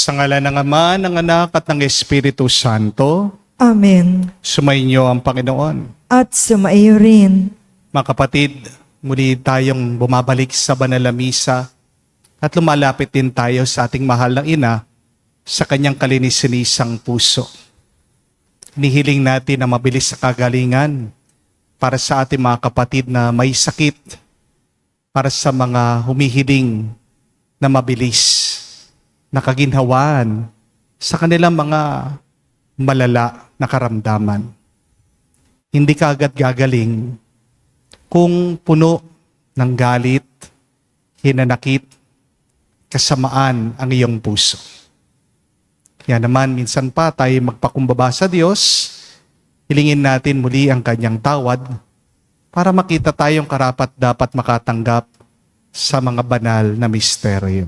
Sa ngalan ng Ama, ng Anak, at ng Espiritu Santo, Amen. sumainyo ang Panginoon. At sumaiyo rin. Mga kapatid, muli tayong bumabalik sa banal na misa at lumalapit din tayo sa ating mahal na Ina sa kanyang kalinisan-isang puso. Nihiling natin na mabilis sa kagalingan para sa ating mga kapatid na may sakit, para sa mga humihiling na mabilis na kaginhawaan sa kanilang mga malala na karamdaman. Hindi ka agad gagaling kung puno ng galit, hinanakit, kasamaan ang iyong puso. Kaya naman, minsan pa tayo magpakumbaba sa Diyos, hilingin natin muli ang kanyang tawad para makita tayong karapat dapat makatanggap sa mga banal na misteryo.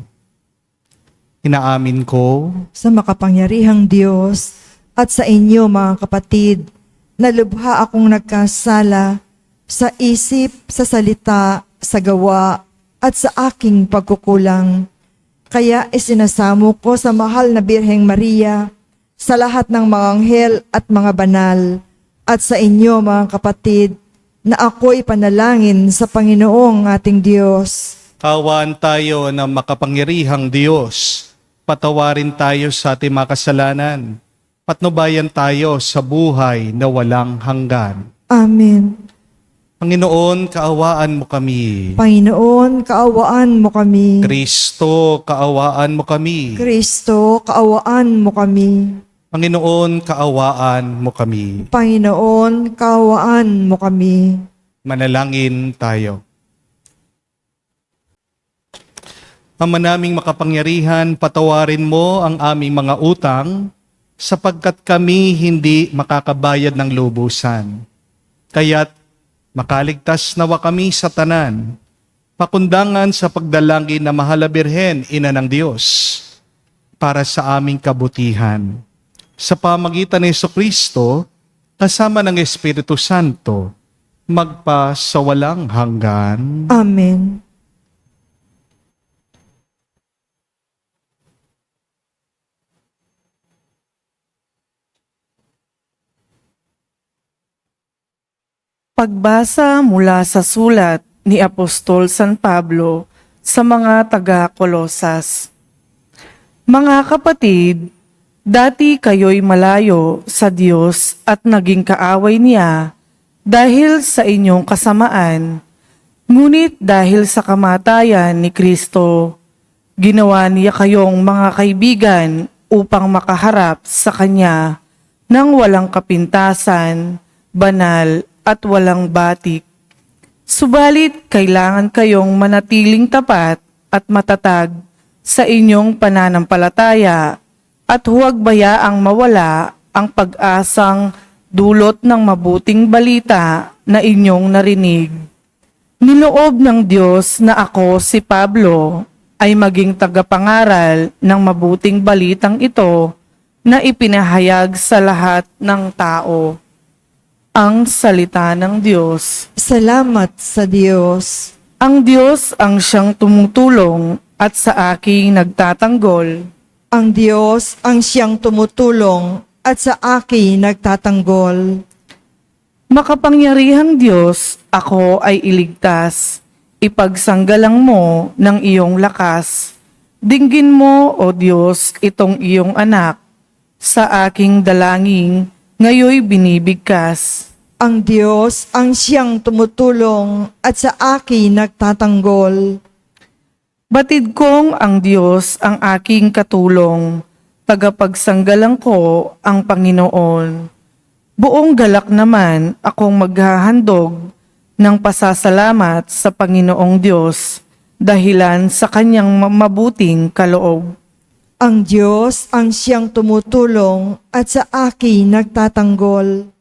Inaamin ko Sa makapangyarihang Diyos at sa inyo mga kapatid, na lubha akong nagkasala sa isip, sa salita, sa gawa, at sa aking pagkukulang. Kaya isinasamo ko sa mahal na Birheng Maria, sa lahat ng mga anghel at mga banal, at sa inyo mga kapatid, na ako'y panalangin sa Panginoong ating Diyos. Kaawaan tayo ng makapangyarihang Diyos. Patawarin tayo sa ating mga kasalanan. Patnubayan tayo sa buhay na walang hanggan. Amen. Panginoon, kaawaan mo kami. Panginoon, kaawaan mo kami. Kristo, kaawaan mo kami. Kristo, kaawaan mo kami. Panginoon, kaawaan mo kami. Panginoon, kaawaan mo kami. Manalangin tayo. Ama naming makapangyarihan, patawarin mo ang aming mga utang sapagkat kami hindi makakabayad ng lubusan. Kaya't makaligtas nawa kami sa tanan, pakundangan sa pagdalangin na Mahal na Birhen, Ina ng Diyos, para sa aming kabutihan. Sa pamagitan ni Jesucristo, kasama ng Espiritu Santo, magpa sa walang hanggan. Amen. Pagbasa mula sa sulat ni Apostol San Pablo sa mga taga-Kolosas. Mga kapatid, dati kayo'y malayo sa Diyos at naging kaaway niya dahil sa inyong kasamaan. Ngunit dahil sa kamatayan ni Kristo, ginawa niya kayong mga kaibigan upang makaharap sa Kanya ng walang kapintasan, banal at walang batik. Subalit, kailangan kayong manatiling tapat at matatag sa inyong pananampalataya at huwag bayaang mawala ang pag-asang dulot ng mabuting balita na inyong narinig. Niloob ng Diyos na ako, si Pablo, ay maging tagapangaral ng mabuting balitang ito na ipinahayag sa lahat ng tao. Ang salita ng Diyos. Salamat sa Diyos. Ang Diyos ang siyang tumutulong at sa aking nagtatanggol. Ang Diyos ang siyang tumutulong at sa akin nagtatanggol. Makapangyarihang Diyos, ako ay iligtas. Ipagsanggalang mo ng iyong lakas. Dinggin mo, O Diyos, itong iyong anak. Sa aking dalangin, ngayoy binibigkas. Ang Diyos ang siyang tumutulong at sa akin nagtatanggol. Batid kong ang Diyos ang aking katulong, tagapagsanggalang ko ang Panginoon. Buong galak naman akong maghahandog ng pasasalamat sa Panginoong Diyos dahilan sa kanyang mabuting kaloob. Ang Diyos ang siyang tumutulong at sa akin nagtatanggol.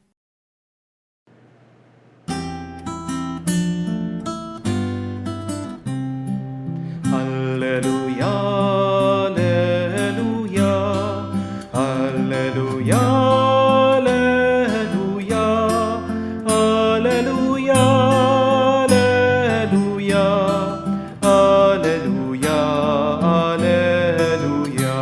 Alleluia, alleluia, alleluia, alleluia, alleluia, alleluia, alleluia, alleluia.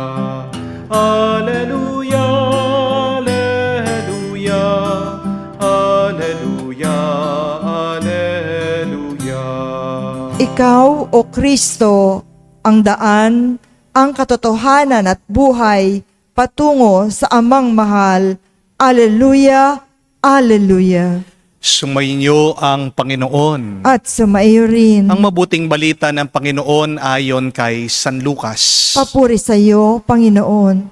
Ikaw, O Kristo, ang daan, ang katotohanan at buhay patungo sa Amang mahal. Alleluia, Alleluia. Sumainyo ang Panginoon. At sumaiyo rin. Ang mabuting balita ng Panginoon ayon kay San Lucas. Papuri sa iyo, Panginoon.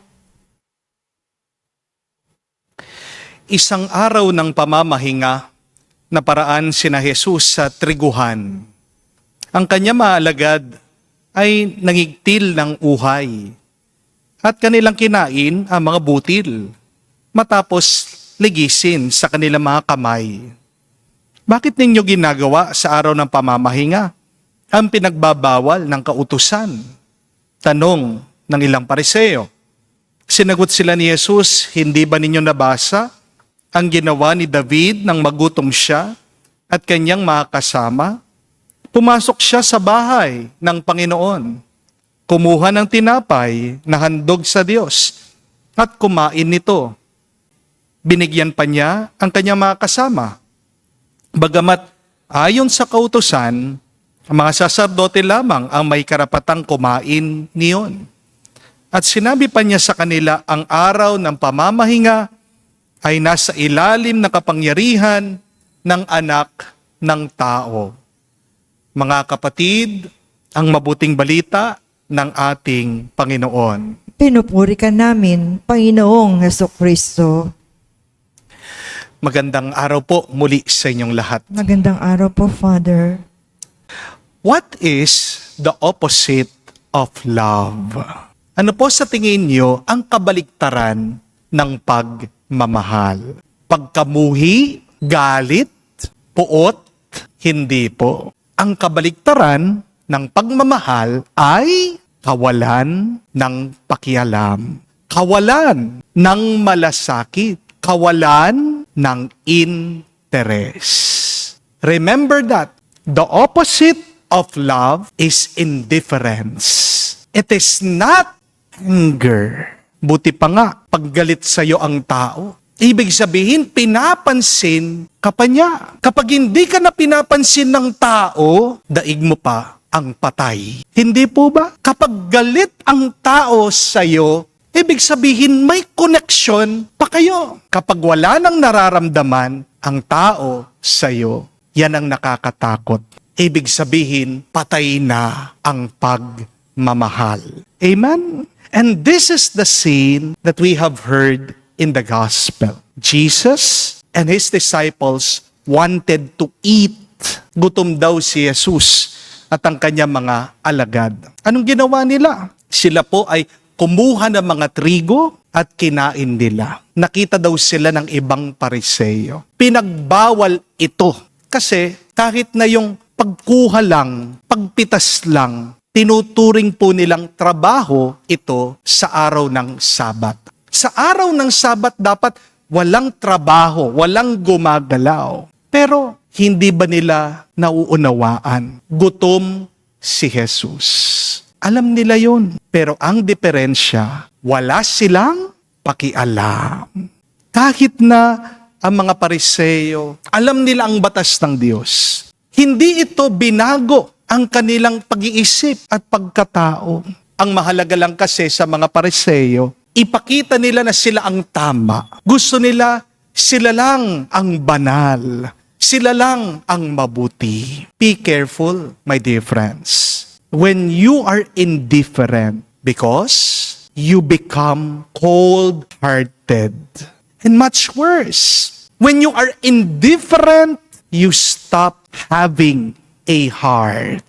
Isang araw ng pamamahinga, naparaan sina Jesus sa triguhan. Ang kanya maalagad ay nangigtil ng uhay at kanilang kinain ang mga butil matapos ligisin sa kanilang mga kamay. Bakit ninyo ginagawa sa araw ng pamamahinga ang pinagbabawal ng kautusan? Tanong ng ilang Pariseo. Sinagot sila ni Jesus, hindi ba ninyo nabasa ang ginawa ni David nang magutom siya at kanyang mga kasama? Pumasok siya sa bahay ng Panginoon, kumuha ng tinapay na handog sa Diyos at kumain nito. Binigyan pa niya ang kanyang mga kasama. Bagamat ayon sa kautusan, ang mga saserdote lamang ang may karapatang kumain niyon. At sinabi pa niya sa kanila, ang araw ng pamamahinga ay nasa ilalim ng kapangyarihan ng Anak ng Tao. Mga kapatid, ang mabuting balita ng ating Panginoon. Pinupuri ka namin, Panginoong Hesukristo. Magandang araw po muli sa inyong lahat. Magandang araw po, Father. What is the opposite of love? Ano po sa tingin niyo ang kabaliktaran ng pagmamahal? Pagkamuhi, galit, puot, hindi po. Ang kabaliktaran ng pagmamahal ay kawalan ng pakialam, kawalan ng malasakit, kawalan ng interes. Remember that the opposite of love is indifference. It is not anger. Buti pa nga, paggalit sa'yo ang tao, ibig sabihin, pinapansin ka pa niya. Kapag hindi ka na pinapansin ng tao, daig mo pa ang patay. Hindi po ba? Kapag galit ang tao sa'yo, ibig sabihin may connection pa kayo. Kapag wala nang nararamdaman ang tao sa'yo, yan ang nakakatakot. Ibig sabihin, patay na ang pagmamahal. Amen? And this is the scene that we have heard in the gospel. Jesus and his disciples wanted to eat. Gutom daw si Jesus at ang kanyang mga alagad. Anong ginawa nila? Sila po ay kumuha ng mga trigo at kinain nila. Nakita daw sila ng ibang Pariseo. Pinagbawal ito kasi kahit na yung pagkuha lang, pagpitas lang, tinuturing po nilang trabaho ito sa araw ng Sabat. Sa araw ng Sabat dapat walang trabaho, walang gumagalaw. Pero hindi ba nila nauunawaan? Gutom si Jesus. Alam nila yun. Pero ang diferensya, wala silang pakialam. Kahit na ang mga Pariseo, alam nila ang batas ng Diyos. Hindi ito binago ang kanilang pag-iisip at pagkatao. Ang mahalaga lang kasi sa mga Pariseo, ipakita nila na sila ang tama. Gusto nila, sila lang ang banal. Sila lang ang mabuti. Be careful, my dear friends. When you are indifferent, because you become cold-hearted. And much worse, when you are indifferent, you stop having a heart.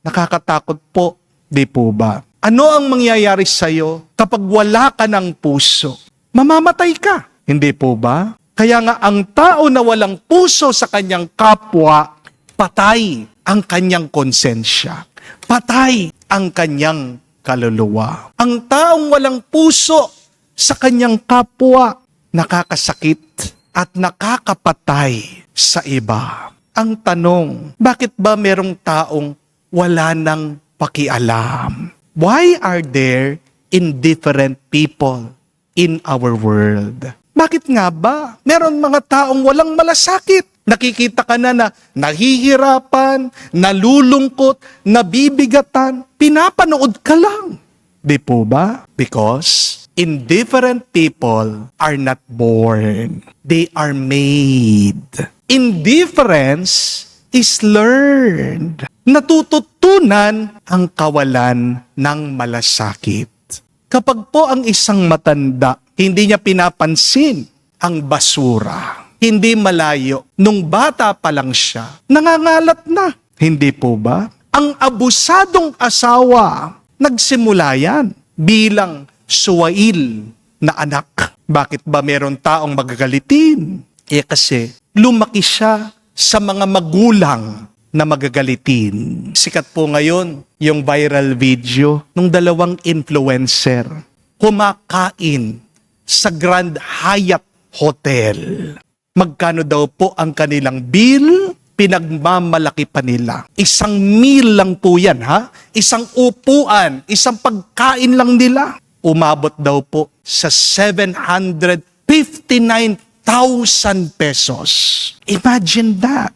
Nakakatakot po, di po ba? Ano ang mangyayari sa'yo kapag wala ka ng puso? Mamamatay ka, hindi po ba? Kaya nga ang tao na walang puso sa kanyang kapwa, patay ang kanyang konsensya. Patay ang kanyang kaluluwa. Ang taong walang puso sa kanyang kapwa, nakakasakit at nakakapatay sa iba. Ang tanong, bakit ba merong taong wala nang pakialam? Why are there indifferent people in our world? Bakit nga ba? Meron mga taong walang malasakit. Nakikita ka na nahihirapan, nalulungkot, nabibigatan, pinapanood ka lang. Di po ba? Because indifferent people are not born. They are made. Indifference is learned. Natututunan ang kawalan ng malasakit. Kapag po ang isang matanda, hindi niya pinapansin ang basura, hindi malayo, nung bata pa lang siya, nangangalat na. Hindi po ba? Ang abusadong asawa, nagsimula yan bilang suwail na anak. Bakit ba meron taong magagalitin? Kasi lumaki siya sa mga magulang na magagalitin. Sikat po ngayon yung viral video ng dalawang influencer kumakain sa Grand Hyatt Hotel. Magkano daw po ang kanilang bill? Pinagmamalaki pa nila. Isang meal lang po yan, ha? Isang upuan, isang pagkain lang nila. Umabot daw po sa 759,000 pesos. Imagine that.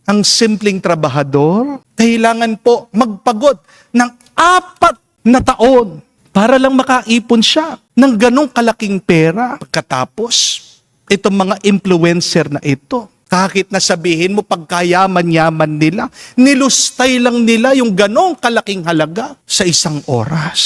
Ang simpleng trabahador, kailangan po magpagod ng 4 na taon para lang makaipon siya ng ganong kalaking pera. Pagkatapos, itong mga influencer na ito, kahit na sabihin mo pagkayaman-yaman nila, nilustay lang nila yung ganong kalaking halaga sa isang oras.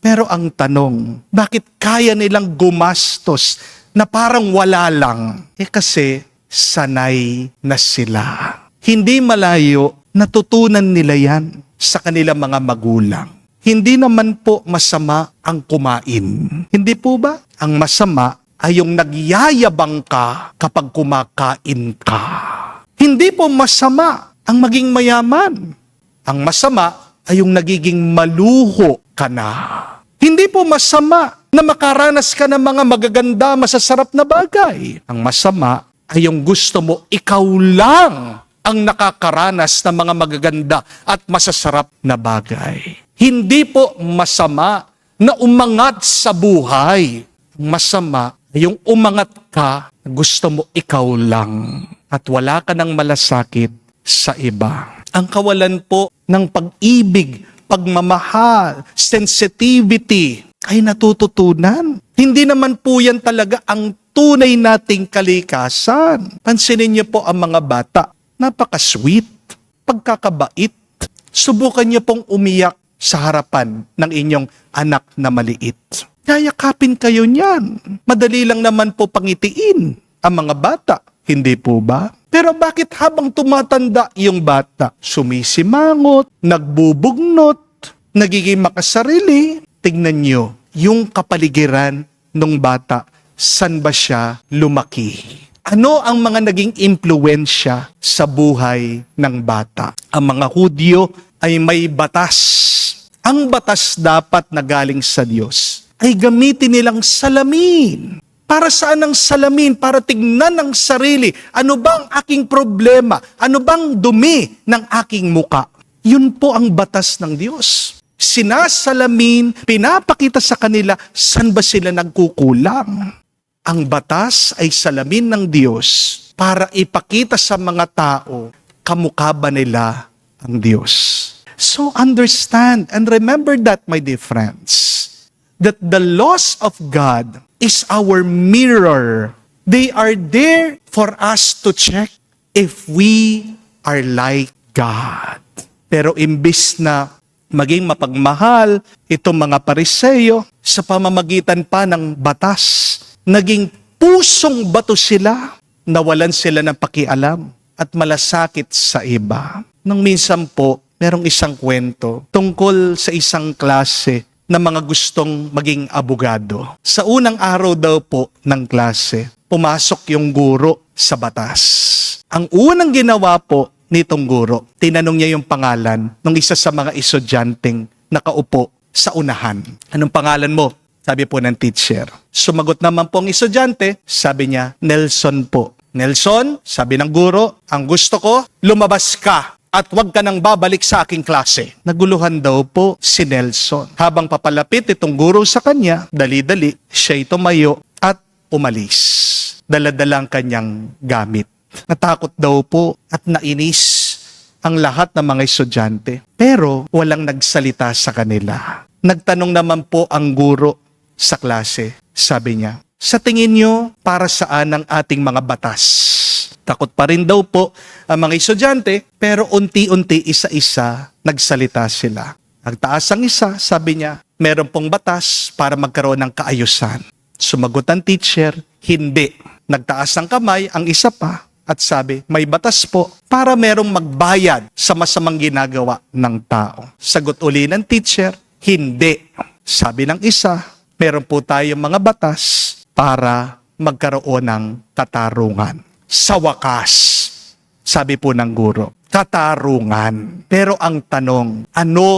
Pero ang tanong, bakit kaya nilang gumastos na parang wala lang? Kasi sanay na sila. Hindi malayo, natutunan nila yan sa kanilang mga magulang. Hindi naman po masama ang kumain. Hindi po ba? Ang masama ay yung nagyayabang ka kapag kumakain ka. Hindi po masama ang maging mayaman. Ang masama ay yung nagiging maluho ka na. Hindi po masama na makaranas ka ng mga magaganda, masasarap na bagay. Ang masama ay yung gusto mo, ikaw lang ang nakakaranas ng mga magaganda at masasarap na bagay. Hindi po masama na umangat sa buhay. Masama yung umangat ka, gusto mo ikaw lang at wala ka ng malasakit sa iba. Ang kawalan po ng pag-ibig, pagmamahal, sensitivity ay natututunan. Hindi naman po yan talaga ang tunay nating kalikasan. Pansinin niyo po ang mga bata. Napaka-sweet, pagkakabait. Subukan niyo pong umiyak sa harapan ng inyong anak na maliit. Yayakapin kayo niyan. Madali lang naman po pangitiin ang mga bata. Hindi po ba? Pero bakit habang tumatanda yung bata, sumisimangot, nagbubugnot, nagiging makasarili? Tingnan niyo, yung kapaligiran ng bata, saan ba siya lumaki? Ano ang mga naging impluwensya sa buhay ng bata? Ang mga Hudyo ay may batas. Ang batas dapat na galing sa Diyos ay gamitin nilang salamin. Para saan ang salamin? Para tignan ang sarili. Ano bang aking problema? Ano bang dumi ng aking muka? Yun po ang batas ng Diyos. Sinasalamin, pinapakita sa kanila saan ba sila nagkukulang. Ang batas ay salamin ng Diyos para ipakita sa mga tao, kamukha ba nila ang Diyos? So understand and remember that, my dear friends, that the laws of God is our mirror. They are there for us to check if we are like God. Pero imbis na maging mapagmahal itong mga Pariseyo sa pamamagitan pa ng batas, naging pusong bato sila, nawalan sila ng pakialam at malasakit sa iba. Nung minsan po, merong isang kwento tungkol sa isang klase na mga gustong maging abogado. Sa unang araw daw po ng klase, pumasok yung guro sa batas. Ang unang ginawa po nitong guro, tinanong niya yung pangalan ng isa sa mga estudyanteng nakaupo sa unahan. Anong pangalan mo? Sabi po ng teacher. Sumagot naman po ang estudyante, sabi niya, Nelson po. Nelson, sabi ng guro, ang gusto ko, lumabas ka at huwag ka nang babalik sa aking klase. Naguluhan daw po si Nelson. Habang papalapit itong guro sa kanya, dali-dali, siya'y tumayo at umalis. Dala-dalang kanyang gamit. Natakot daw po at nainis ang lahat ng mga estudyante. Pero walang nagsalita sa kanila. Nagtanong naman po ang guro sa klase. Sabi niya, sa tingin niyo, para saan ang ating mga batas? Takot pa rin daw po ang mga estudyante, pero unti-unti, isa-isa, nagsalita sila. Nagtaas ang isa, sabi niya, meron pong batas para magkaroon ng kaayusan. Sumagot ang teacher, hindi. Nagtaas ang kamay, ang isa pa, at sabi, may batas po para merong magbayad sa masamang ginagawa ng tao. Sagot uli ng teacher, hindi. Sabi ng isa, meron po tayong mga batas para magkaroon ng katarungan. Sa wakas, sabi po ng guro, katarungan. Pero ang tanong, ano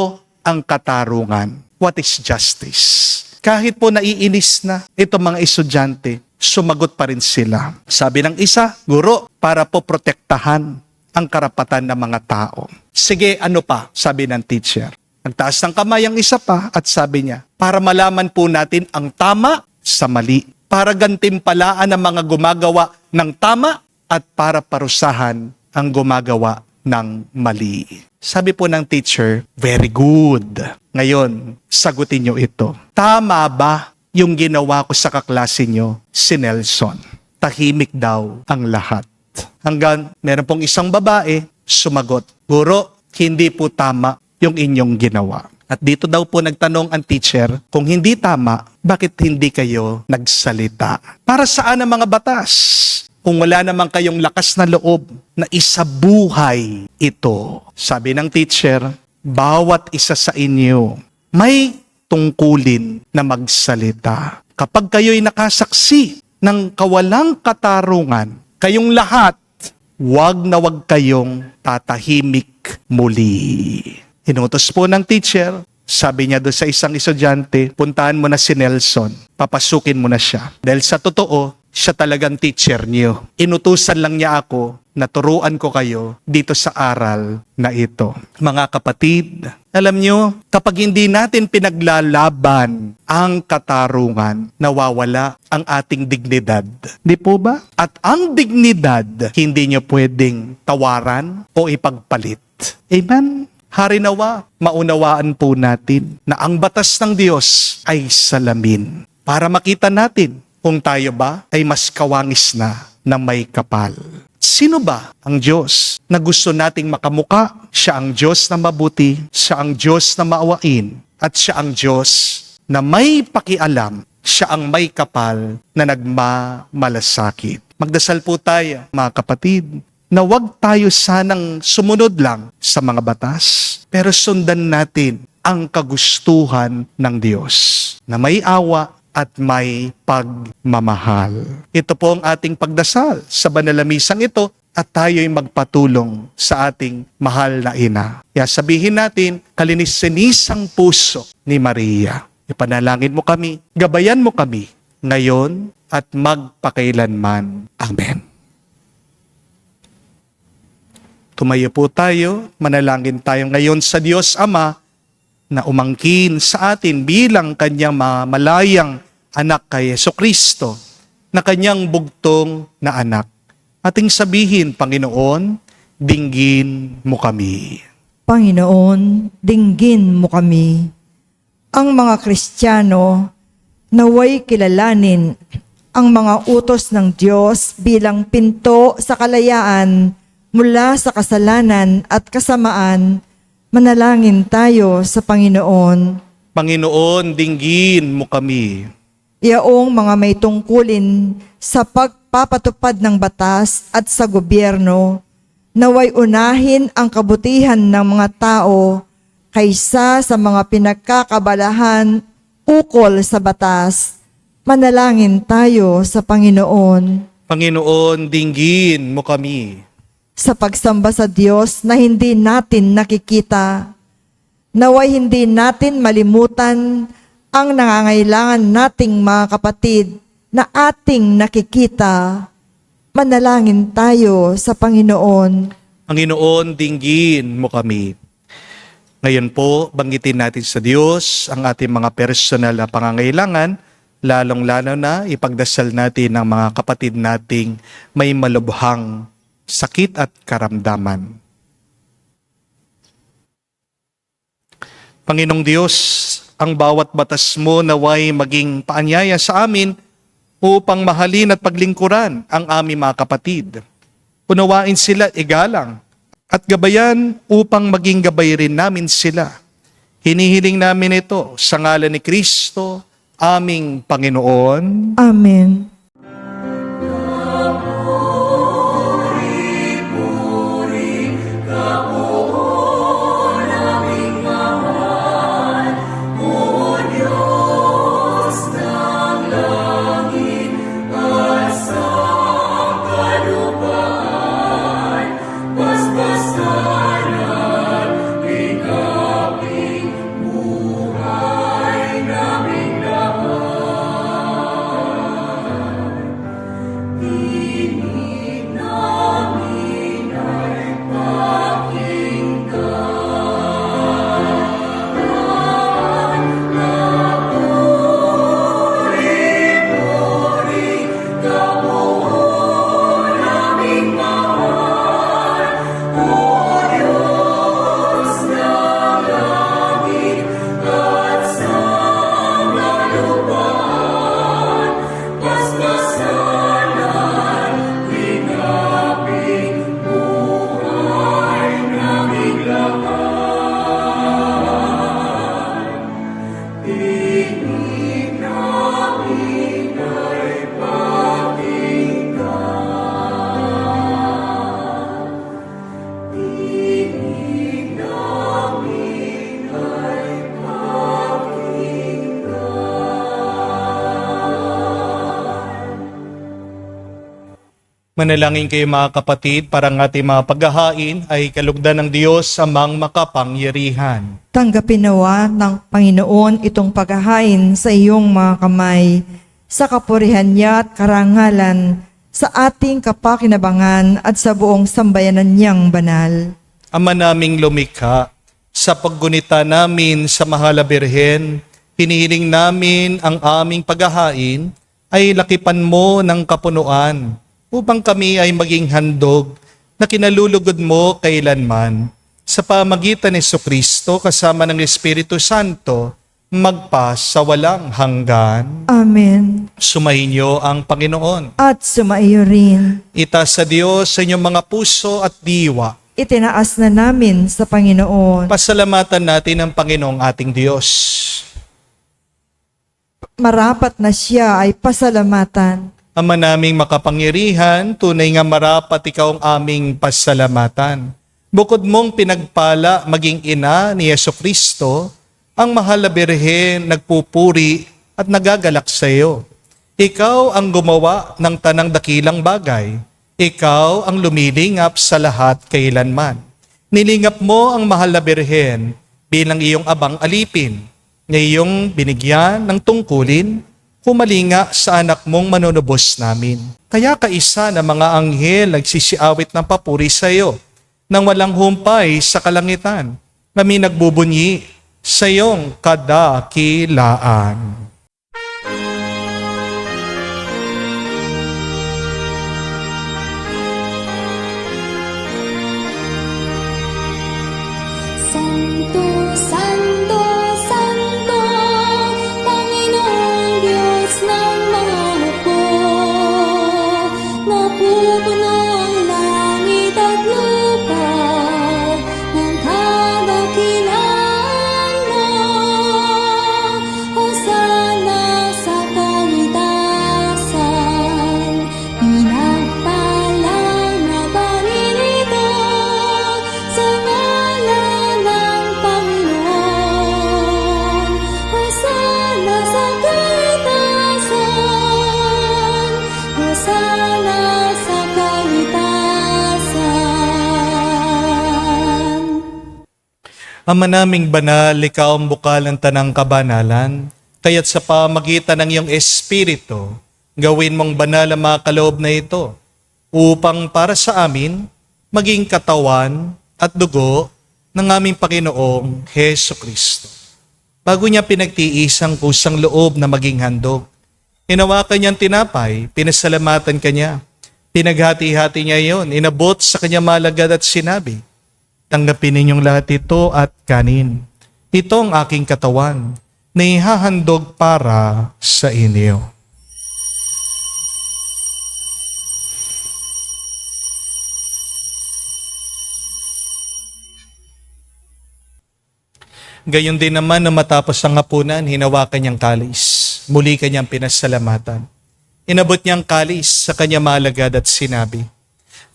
ang katarungan? What is justice? Kahit po naiinis na itong mga estudyante, sumagot pa rin sila. Sabi ng isa, guro, para po protektahan ang karapatan ng mga tao. Sige, ano pa? Sabi ng teacher. Nagtaas ng kamay ang isa pa at sabi niya, para malaman po natin ang tama sa mali. Para gantimpalaan ang mga gumagawa ng tama at para parusahan ang gumagawa ng mali. Sabi po ng teacher, very good. Ngayon, sagutin niyo ito. Tama ba yung ginawa ko sa kaklase niyo, si Nelson? Tahimik daw ang lahat. Hanggang meron pong isang babae, sumagot, guro, hindi po tama yung inyong ginawa. At dito daw po nagtanong ang teacher, kung hindi tama, bakit hindi kayo nagsalita? Para saan ang mga batas? Kung wala naman kayong lakas na loob na isabuhay ito. Sabi ng teacher, bawat isa sa inyo may tungkulin na magsalita. Kapag kayo'y nakasaksi ng kawalang katarungan, kayong lahat, wag na wag kayong tatahimik muli. Inutos po ng teacher, sabi niya doon sa isang estudyante, puntahan mo na si Nelson, papasukin mo na siya. Dahil sa totoo, siya talagang teacher niyo. Inutusan lang niya ako na turuan ko kayo dito sa aral na ito. Mga kapatid, alam niyo, kapag hindi natin pinaglalaban ang katarungan, nawawala ang ating dignidad. Di po ba? At ang dignidad, hindi niyo pwedeng tawaran o ipagpalit. Amen? Harinawa, maunawaan po natin na ang batas ng Diyos ay salamin para makita natin kung tayo ba ay mas kawangis na ng may kapal. Sino ba ang Diyos na gusto nating makamuka? Siya ang Diyos na mabuti, siya ang Diyos na maawain, at siya ang Diyos na may pakialam, siya ang may kapal na nagmamalasakit. Magdasal po tayo, mga kapatid, na wag tayo sanang sumunod lang sa mga batas, pero sundan natin ang kagustuhan ng Diyos na may awa at may pagmamahal. Ito po ang ating pagdasal sa banalamisang ito at tayo'y magpatulong sa ating mahal na ina. Kaya sabihin natin, kalinis-sinisang puso ni Maria. Ipanalangin mo kami, gabayan mo kami ngayon at magpakailanman. Amen. Tumayo po tayo, manalangin tayo ngayon sa Diyos Ama na umangkin sa atin bilang kanyang malayang anak kay Jesucristo na kanyang bugtong na anak. Ating sabihin, Panginoon, dinggin mo kami. Panginoon, dinggin mo kami. Ang mga Kristiyano naway kilalanin ang mga utos ng Diyos bilang pinto sa kalayaan mula sa kasalanan at kasamaan. Manalangin tayo sa Panginoon. Panginoon, dinggin mo kami. Yaong mga may tungkulin sa pagpapatupad ng batas at sa gobyerno, naway unahin ang kabutihan ng mga tao kaysa sa mga pinagkakabalahan ukol sa batas. Manalangin tayo sa Panginoon. Panginoon, dinggin mo kami. Sa pagsamba sa Diyos na hindi natin nakikita, naway hindi natin malimutan ang nangangailangan nating mga kapatid na ating nakikita. Manalangin tayo sa Panginoon. Panginoon, dinggin mo kami. Ngayon po, banggitin natin sa Diyos ang ating mga personal na pangangailangan lalong-lalo na ipagdasal natin ang mga kapatid nating may malubhang sakit at karamdaman. Panginoong Diyos, ang bawat batas mo naway maging paanyaya sa amin upang mahalin at paglingkuran ang aming mga kapatid. Unawain sila at igalang at gabayan upang maging gabay rin namin sila. Hinihiling namin ito sa ngalan ni Kristo, aming Panginoon. Amen. Manalangin kayo mga kapatid para ang ating mga paghahain ay kalugdan ng Diyos amang makapangyarihan. Tanggapin nawa ng Panginoon itong paghahain sa iyong mga kamay, sa kapurihan niya at karangalan, sa ating kapakinabangan at sa buong sambayanan niyang banal. Ama naming lumikha, sa paggunita namin sa mahal na Birhen, hinihiling namin ang aming paghahain ay lakipan mo ng kapunuan, upang kami ay maging handog na kinalulugod mo kailanman. Sa pamagitan ni Jesucristo kasama ng Espiritu Santo, magpa sa walang hanggan. Amen. Sumainyo ang Panginoon. At sumaiyo rin. Itaas sa Diyos sa inyong mga puso at diwa. Itinaas na namin sa Panginoon. Pasalamatan natin ang Panginoong ating Diyos. Marapat na siya ay pasalamatan. Ama naming makapangyarihan, tunay nga marapat ikaw ang aming pasalamatan. Bukod mong pinagpala maging ina ni Jesucristo, ang mahal na Birhen nagpupuri at nagagalak sa iyo. Ikaw ang gumawa ng tanang dakilang bagay. Ikaw ang lumilingap sa lahat kailanman. Nilingap mo ang mahal na Birhen bilang iyong abang alipin, na iyong binigyan ng tungkulin, humalinga sa anak mong manunubos namin. Kaya kaisa na mga anghel nagsisiawit ng papuri sa iyo, nang walang humpay sa kalangitan, kami nagbubunyi sa iyong kadakilaan. Santo, Santo, Santo, Panginoong Diyos ng mga hukbo. Napupuno ang langit at lupa ng kadakilaan mo. Hosana sa kaligtasan, pinagpalang na paninito sa ngalan ng Panginoon. Hosana sa kaligtasan, Hosana sa kaligtasan. Ama naming banal, ikaw ang bukal ng tanang kabanalan, kaya't sa pamagitan ng iyong Espiritu, gawin mong banal ang mga kaloob na ito, upang para sa amin, maging katawan at dugo ng aming Panginoong Heso Kristo. Bago niya pinagtiis ang kusang loob na maging handog, Hinawakan niyang tinapay, pinasalamatan kanya. Pinaghati-hati niya iyon, inabot sa kanya malagad at sinabi, tanggapin ninyong lahat ito at kanin. Ito ang aking katawan na ihahandog para sa inyo. Gayon din naman na matapos ang hapunan, hinawakan niyang kalis. Muli kanyang pinasalamatan. Inabot niyang kalis sa kanya malagad at sinabi,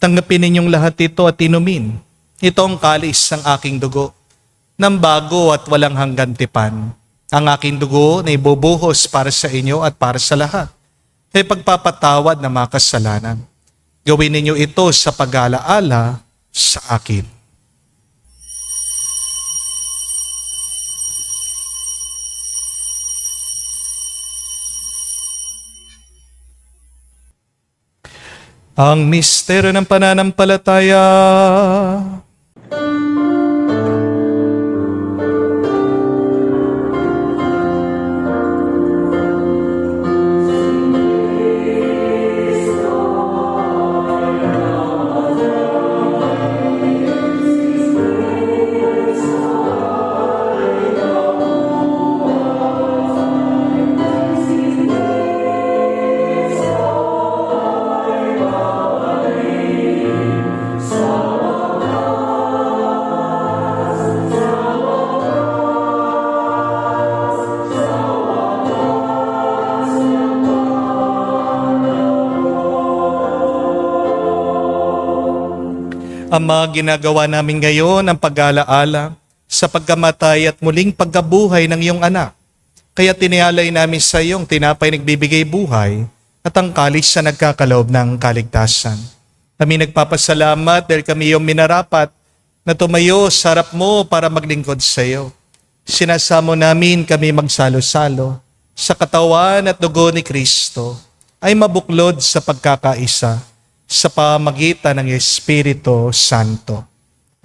tanggapin ninyong lahat ito at inumin. Ito ang kalis ng aking dugo, ng bago at walang hanggan tipan. Ang aking dugo na ibubuhos para sa inyo at para sa lahat, ay pagpapatawad ng mga kasalanan. Gawin ninyo ito sa pag-alaala sa akin. Ang misteryo ng pananampalataya. Ama, ginagawa namin ngayon ang pag-alaala sa pagkamatay at muling pagkabuhay ng iyong anak. Kaya tinialay namin sa iyong tinapay nagbibigay buhay at ang kalis na nagkakaloob ng kaligtasan. Kami nagpapasalamat dahil kami iyong minarapat na tumayo sa harap mo para maglingkod sa iyo. Sinasamo namin kami magsalo-salo sa katawan at dugo ni Kristo ay mabuklod sa pagkakaisa sa pamagitan ng Espiritu Santo.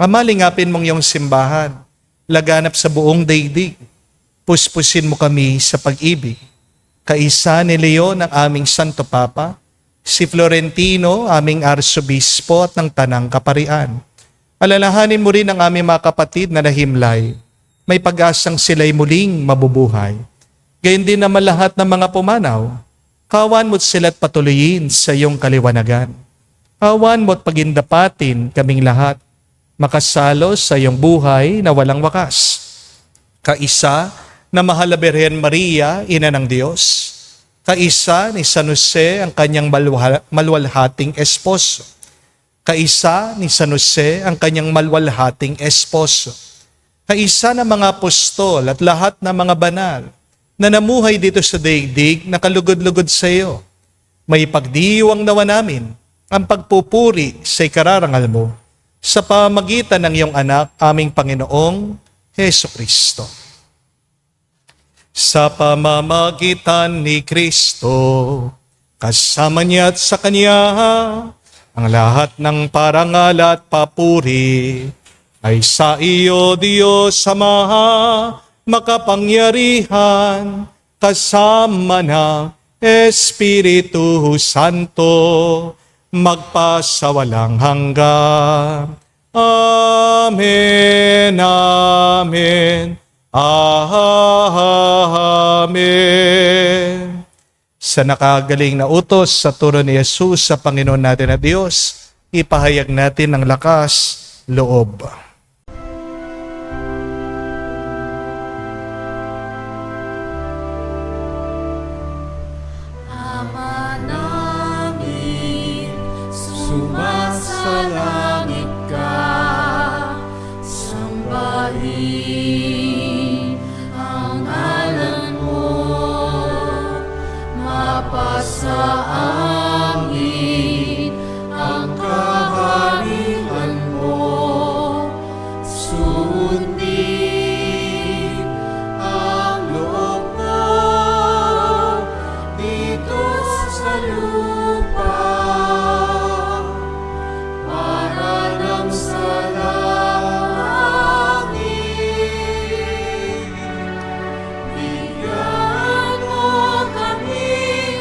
Ama, lingapin mong iyong simbahan, laganap sa buong daigdig. Puspusin mo kami sa pag-ibig. Kaisa ni Leon ang aming Santo Papa, si Florentino, aming Arsobispo at ng Tanang Kaparian. Alalahanin mo rin ang aming mga kapatid na nahimlay. May pag-asang sila'y muling mabubuhay. Gayon din naman lahat ng mga pumanaw. Kawan mo't sila't patuloyin sa iyong kaliwanagan. Kawan mo't pagindapatin kaming lahat, makasalo sa iyong buhay na walang wakas. Kaisa na mahal na Birhen Maria, Ina ng Diyos. Kaisa ni San Jose, ang kanyang malwalhating esposo. Kaisa ni San Jose, ang kanyang malwalhating esposo. Kaisa ng mga apostol at lahat ng mga banal na namuhay dito sa daigdig na kalugod-lugod sa iyo. May pagdiwang nawa namin ang pagpupuri sa ikararangal mo sa pamagitan ng iyong anak, aming Panginoong Heso Kristo. Sa pamamagitan ni Kristo, kasama niya at sa Kanya, ang lahat ng parangal at papuri ay sa iyo, Diyos Ama, makapangyarihan, kasama na Espiritu Santo, magpasawalang hanggan. Amen, amen, amen. Sa nakagaling na utos sa turo ni Jesus sa Panginoon natin na Diyos, ipahayag natin ng lakas loob. Ama namin, sumasalangit ka, sambahin ang ngalan mo, mapasa amin ang kaharian mo, sundin ang loob mo dito sa lupa para lang sa langit. Bigyan mo kami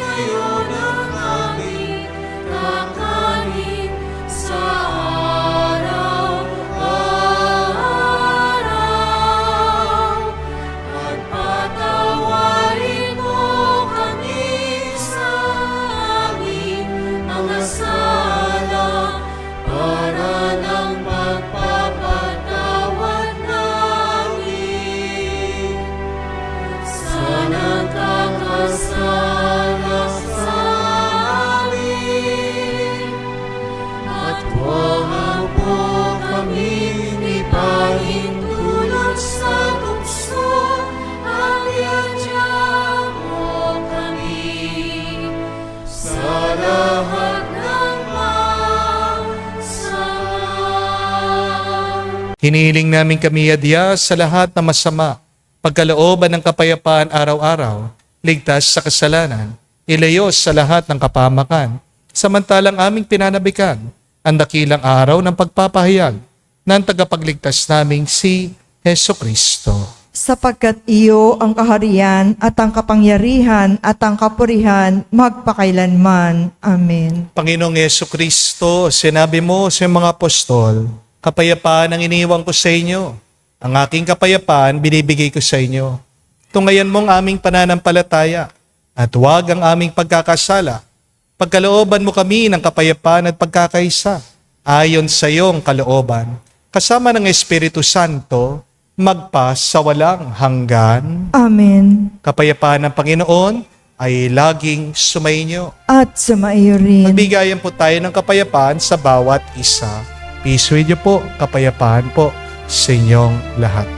Hinihiling namin kami adya sa lahat na masama, pagkalooban ng kapayapaan araw-araw, ligtas sa kasalanan, ilayo sa lahat ng kapamakan, samantalang aming pinanabikan ang dakilang araw ng pagpapahayag ng tagapagligtas naming si Heso Kristo. Sapagkat iyo ang kaharian at ang kapangyarihan at ang kapurihan magpakailanman. Amen. Panginoong Heso Kristo, sinabi mo sa mga apostol, kapayapaan ang iniwan ko sa inyo. Ang aking kapayapaan binibigay ko sa inyo. Tungayan mong aming pananampalataya at huwag ang aming pagkakasala. Pagkalooban mo kami ng kapayapaan at pagkakaisa ayon sa iyong kalooban. Kasama ng Espiritu Santo, magpa sa walang hanggan. Amen. Kapayapaan ng Panginoon ay laging sumainyo. At sumaiyo rin. Magbigayan po tayo ng kapayapaan sa bawat isa. Peace with you po, kapayapaan po sa inyong lahat.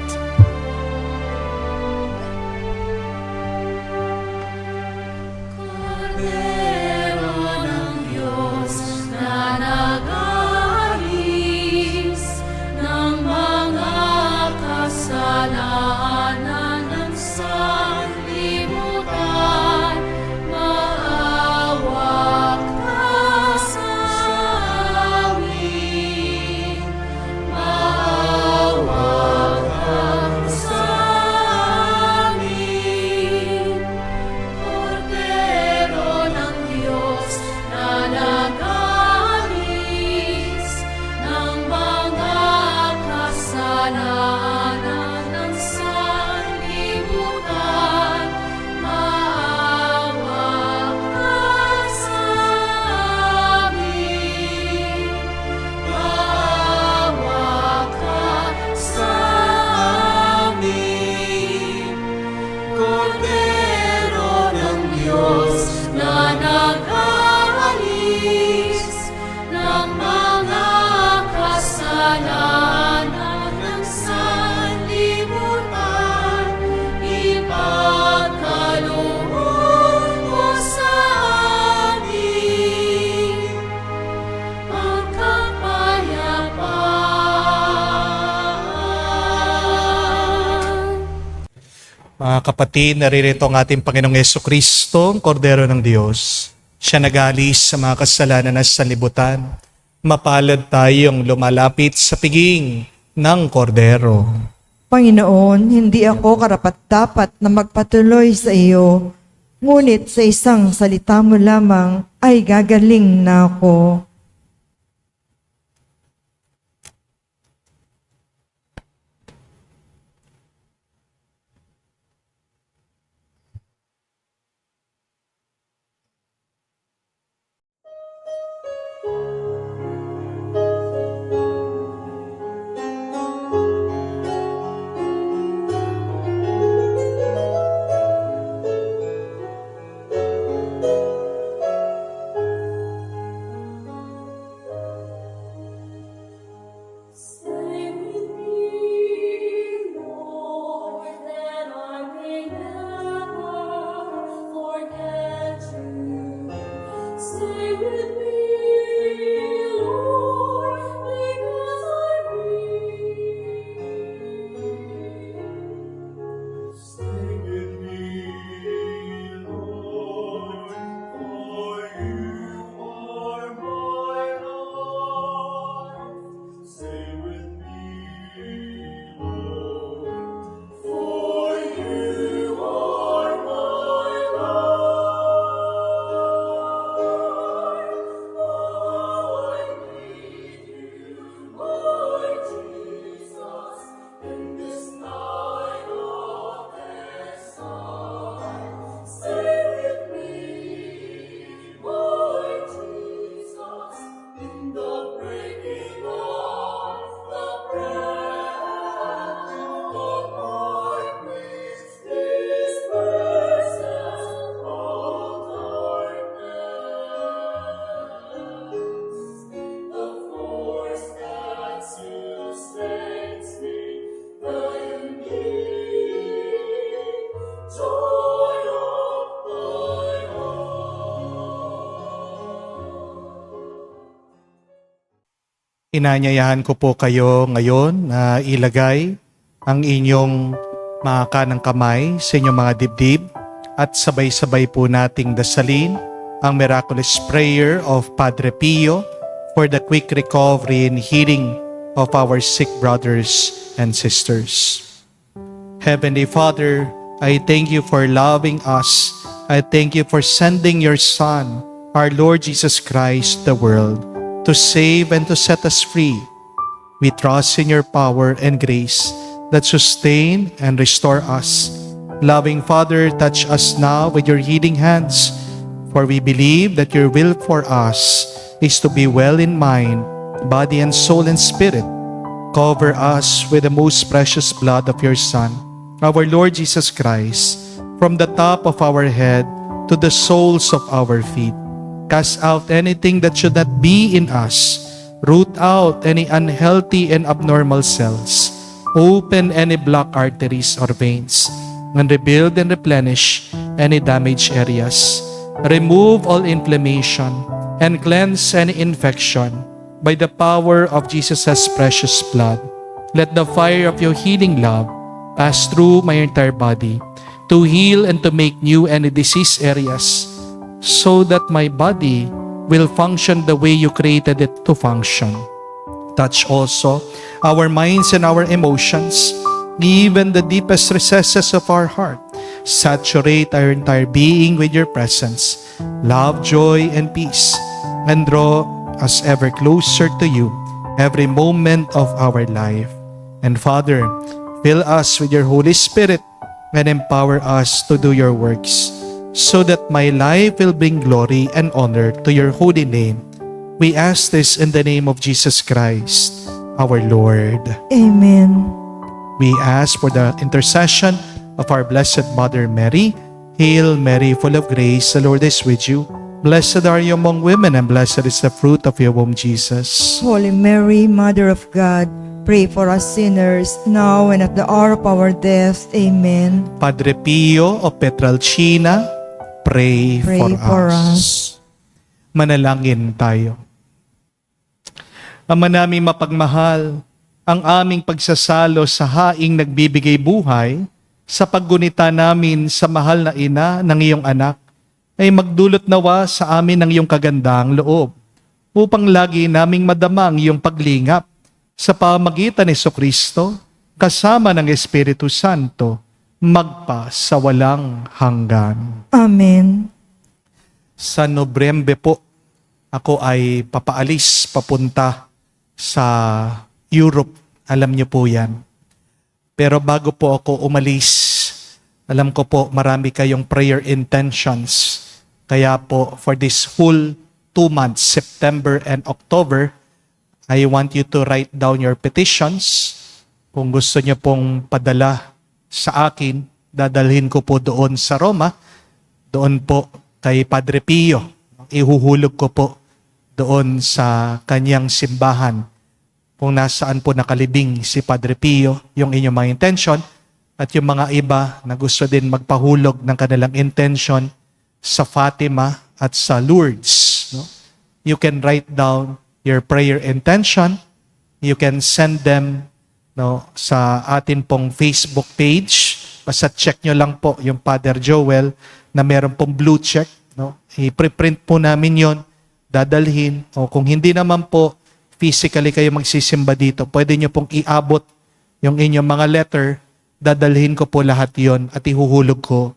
Cordero ng Diyos na nag-aalis ng mga kasalanan ng sanlibutan, maawa ka sa amin. Maawa ka sa amin. Cordero ng Diyos na nag-aalis ng mga kasalanan ng sanlibutan, maawa ka sa amin. Maawa ka sa amin. Cordero ng Diyos na nag-aalis ng mga kasalanan ng sanlibutan, ipagkaloob mo sa amin ang kapayapaan. Mga kapatid, naririto ang ating Panginoong Yeso Kristo, ang Kordero ng Diyos. Siya nag-aalis sa mga kasalanan ng sanlibutan. Mapalad tayong lumalapit sa piging ng Kordero. Panginoon, hindi ako karapat-dapat na magpatuloy sa iyo, ngunit sa isang salita mo lamang ay gagaling na ako. Stay with me, Lord, that I may never forget you. Stay with me, Inanyayahan ko po kayo ngayon na ilagay ang inyong mga kanang kamay sa inyong mga dibdib at sabay-sabay po nating dasalin ang miraculous prayer of Padre Pio for the quick recovery and healing of our sick brothers and sisters. Heavenly Father, I thank you for loving us. I thank you for sending your Son, our Lord Jesus Christ, the world, to save and to set us free. We trust in your power and grace that sustain and restore us. Loving Father, touch us now with your healing hands, for we believe that your will for us is to be well in mind, body and soul and spirit. Cover us with the most precious blood of your Son, our Lord Jesus Christ, from the top of our head to the soles of our feet. Cast out anything that should not be in us. Root out any unhealthy and abnormal cells. Open any blocked arteries or veins, and rebuild and replenish any damaged areas. Remove all inflammation and cleanse any infection by the power of Jesus' precious blood. Let the fire of your healing love pass through my entire body to heal and to make new any diseased areas, so that my body will function the way you created it to function. Touch also our minds and our emotions, even the deepest recesses of our heart. Saturate our entire being with your presence, love, joy, and peace, and draw us ever closer to you every moment of our life. And Father, fill us with your Holy Spirit and empower us to do your works, so that my life will bring glory and honor to your holy name. We ask this in the name of Jesus Christ, our Lord. Amen. We ask for the intercession of our Blessed Mother Mary. Hail Mary, full of grace, the Lord is with you. Blessed are you among women, and blessed is the fruit of your womb, Jesus. Holy Mary, Mother of God, pray for us sinners, now and at the hour of our death. Amen. Padre Pio of Petralcina, pray, Pray for us. Manalangin tayo. Ama naming mapagmahal, ang aming pagsasalo sa haing nagbibigay buhay sa paggunita namin sa mahal na ina ng iyong anak ay magdulot nawa sa amin ng iyong kagandang loob upang lagi naming madama ang iyong paglingap sa pamagitan ni Jesucristo kasama ng Espiritu Santo magpa sa walang hanggan. Amen. Sa Nobyembre po, ako ay papaalis papunta sa Europe. Alam niyo po yan. Pero bago po ako umalis, alam ko po marami kayong prayer intentions. Kaya po for this whole 2 months, September and October, I want you to write down your petitions. Kung gusto niyo pong padala sa akin, dadalhin ko po doon sa Roma. Doon po kay Padre Pio. Ihuhulog ko po doon sa kanyang simbahan. Kung nasaan po nakalibing si Padre Pio, yung inyong mga intention, at yung mga iba na gusto din magpahulog ng kanilang intention sa Fatima at sa Lourdes. No? You can write down your prayer intention. You can send them sa atin pong Facebook page. Basta check nyo lang po yung Father Joel na meron pong blue check. No? I-preprint po namin yon, dadalhin. O kung hindi naman po physically kayo magsisimba dito, pwede nyo pong iabot yung inyong mga letter, dadalhin ko po lahat yon at ihuhulog ko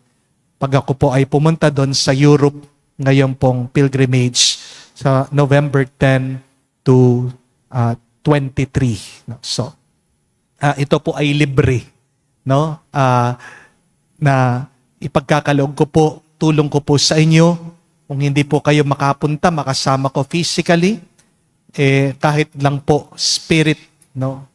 pag ako po ay pumunta doon sa Europe ngayon pong pilgrimage sa November 10 to 23. No? So, ito po ay libre. No? Na ipagkakaloob ko po, tulong ko po sa inyo. Kung hindi po kayo makapunta, makasama ko physically, kahit lang po spirit, no?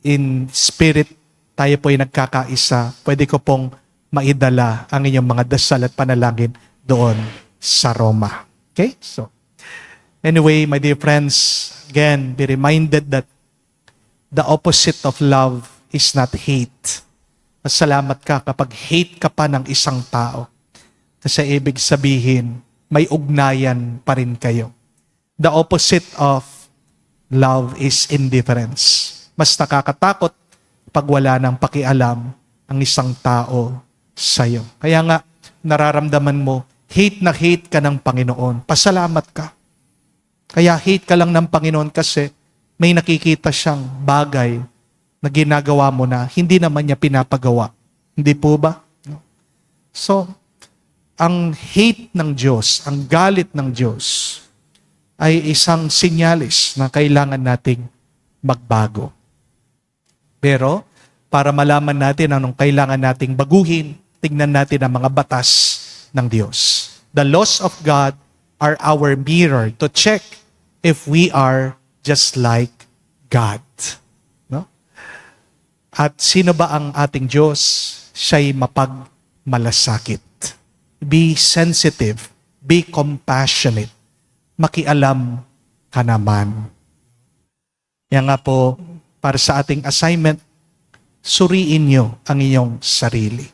In spirit, tayo po ay nagkakaisa. Pwede ko pong maidala ang inyong mga dasal at panalangin doon sa Roma. Okay? So, anyway, my dear friends, again, be reminded that the opposite of love is not hate. Masalamat ka kapag hate ka pa ng isang tao. Kasi ibig sabihin, may ugnayan pa rin kayo. The opposite of Love is indifference. Mas nakakatakot pag wala ng pakialam ang isang tao sa'yo. Kaya nga, nararamdaman mo, hate na hate ka ng Panginoon. Pasalamat ka. Kaya hate ka lang ng Panginoon kasi may nakikita siyang bagay na ginagawa mo na hindi naman niya pinapagawa. Hindi po ba? No. So, ang hate ng Diyos, ang galit ng Diyos, ay isang sinyalis na kailangan nating magbago. Pero, para malaman natin anong kailangan nating baguhin, tingnan natin ang mga batas ng Diyos. The laws of God are our mirror to check if we are just like God. No? At sino ba ang ating Diyos? Siya'y mapagmalasakit. Be sensitive. Be compassionate. Makialam ka naman. Yan nga po, para sa ating assignment, suriin nyo ang inyong sarili.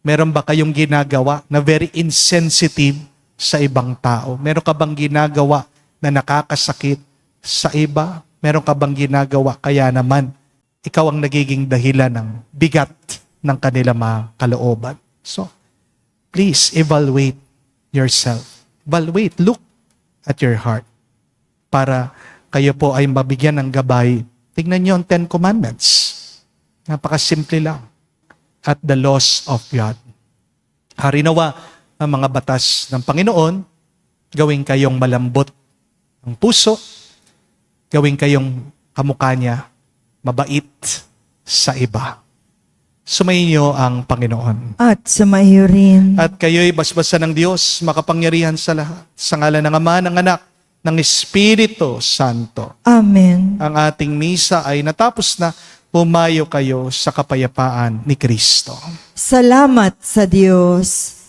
Meron ba kayong ginagawa na very insensitive sa ibang tao? Meron ka bang ginagawa na nakakasakit sa iba? Meron ka bang ginagawa kaya naman ikaw ang nagiging dahilan ng bigat ng kanila mga kalooban? So, please evaluate yourself. Evaluate, look at your heart para kayo po ay mabigyan ng gabay. Tingnan niyo ang 10 Commandments. Napakasimple lang. At the laws of God. Harinawa ang mga batas ng Panginoon, gawin kayong malambot ang puso, gawin kayong kamukha niya, mabait sa iba. Sumayin niyo ang Panginoon. At sumayo rin. At kayo'y basbasan ng Diyos, makapangyarihan sa lahat. Sa ngalan ng Ama, ng Anak, ng Espiritu Santo. Amen. Ang ating misa ay natapos na. Pumayo kayo sa kapayapaan ni Kristo. Salamat sa Diyos.